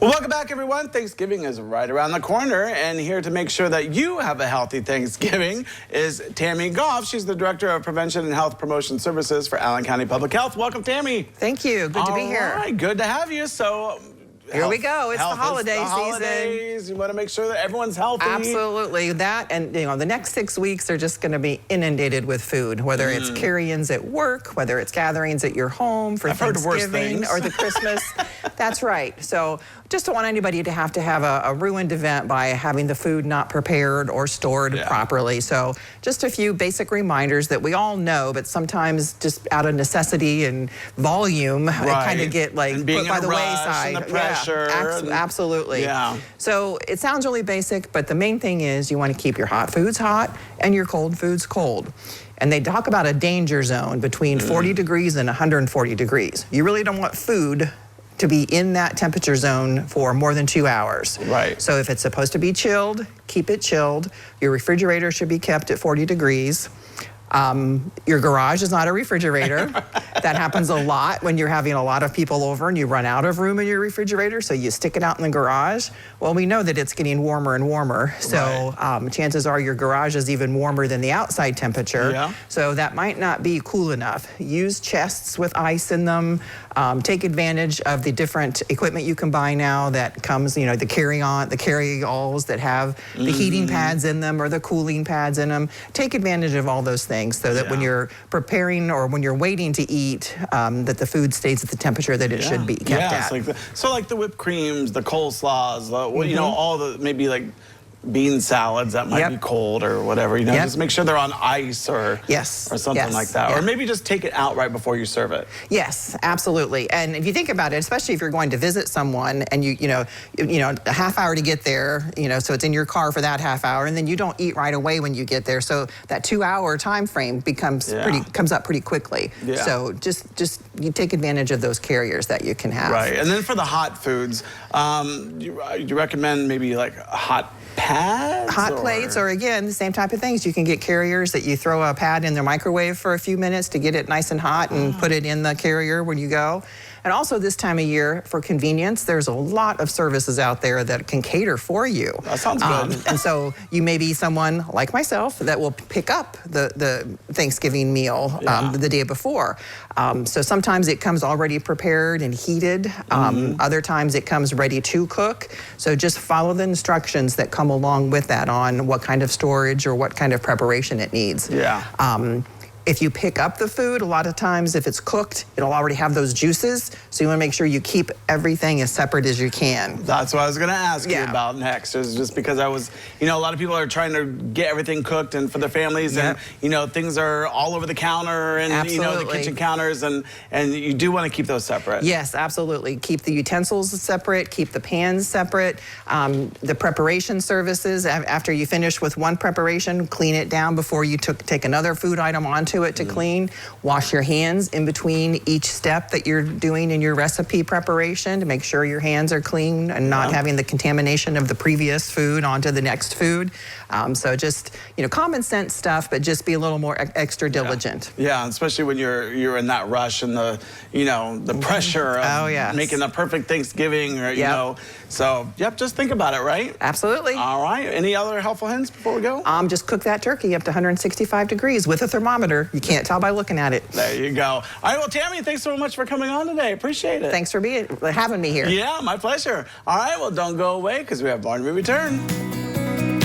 Well, welcome back, everyone. Thanksgiving is right around the corner, and here to make sure that you have a healthy Thanksgiving is Tami Gough. She's the Director of Prevention and Health Promotion Services for Allen County Public Health. Welcome, Tami. Thank you. Good to be here. All right, good to have you. So, here we go. It's the holiday season. You want to make sure that everyone's healthy. Absolutely. That, and the next 6 weeks are just going to be inundated with food, whether it's carry-ins at work, whether it's gatherings at your home for Thanksgiving or the Christmas. That's right. So just don't want anybody to have a ruined event by having the food not prepared or stored properly. So just a few basic reminders that we all know, but sometimes just out of necessity and volume, it kind of get like put by the wayside. And the pressure. Absolutely. Yeah. So it sounds really basic, but the main thing is you want to keep your hot foods hot and your cold foods cold. And they talk about a danger zone between 40 degrees and 140 degrees. You really don't want food to be in that temperature zone for more than 2 hours. Right. So if it's supposed to be chilled, keep it chilled. Your refrigerator should be kept at 40 degrees. Your garage is not a refrigerator. That happens a lot when you're having a lot of people over and you run out of room in your refrigerator, so you stick it out in the garage. Well, we know that it's getting warmer and warmer, so chances are your garage is even warmer than the outside temperature. Yeah. So that might not be cool enough. Use chests with ice in them. Take advantage of the different equipment you can buy now that comes, the carry-alls that have the heating pads in them or the cooling pads in them. Take advantage of all those things so that when you're preparing or when you're waiting to eat, that the food stays at the temperature that it should be kept at. Like the whipped creams, the coleslaws, all the maybe like bean salads that might be cold or whatever, just make sure they're on ice or something like that. Or maybe just take it out right before you serve it. Yes, absolutely. And if you think about it, especially if you're going to visit someone and you know, a half hour to get there, so it's in your car for that half hour, and then you don't eat right away when you get there. So that 2 hour time frame becomes comes up pretty quickly. Yeah. So just you take advantage of those carriers that you can have. Right. And then for the hot foods, you recommend maybe like a hot pads? Hot plates, or again, the same type of things. You can get carriers that you throw a pad in the microwave for a few minutes to get it nice and hot and put it in the carrier when you go. And also this time of year, for convenience, there's a lot of services out there that can cater for you. That sounds good. And so you may be someone like myself that will pick up the Thanksgiving meal the day before. So sometimes it comes already prepared and heated. Other times it comes ready to cook. So just follow the instructions that come along with that on what kind of storage or what kind of preparation it needs. Yeah. If you pick up the food, a lot of times if it's cooked, it'll already have those juices. So you want to make sure you keep everything as separate as you can. That's what I was going to ask you about next. Is just because I was, a lot of people are trying to get everything cooked and for their families, and things are all over the counter and the kitchen counters, and you do want to keep those separate. Yes, absolutely. Keep the utensils separate. Keep the pans separate. The preparation services, after you finish with one preparation, clean it down before you take another food item onto it to clean. Wash your hands in between each step that you're doing in your recipe preparation to make sure your hands are clean and not having the contamination of the previous food onto the next food. So just, common sense stuff, but just be a little more extra diligent. Yeah, especially when you're in that rush and the pressure of making the perfect Thanksgiving, or so just think about it, right? Absolutely. All right. Any other helpful hints before we go? Just cook that turkey up to 165 degrees with a thermometer. You can't tell by looking at it. There you go. All right, well, Tami, thanks so much for coming on today. Appreciate it. Thanks for having me here. Yeah, my pleasure. All right, well, don't go away because we have more to return.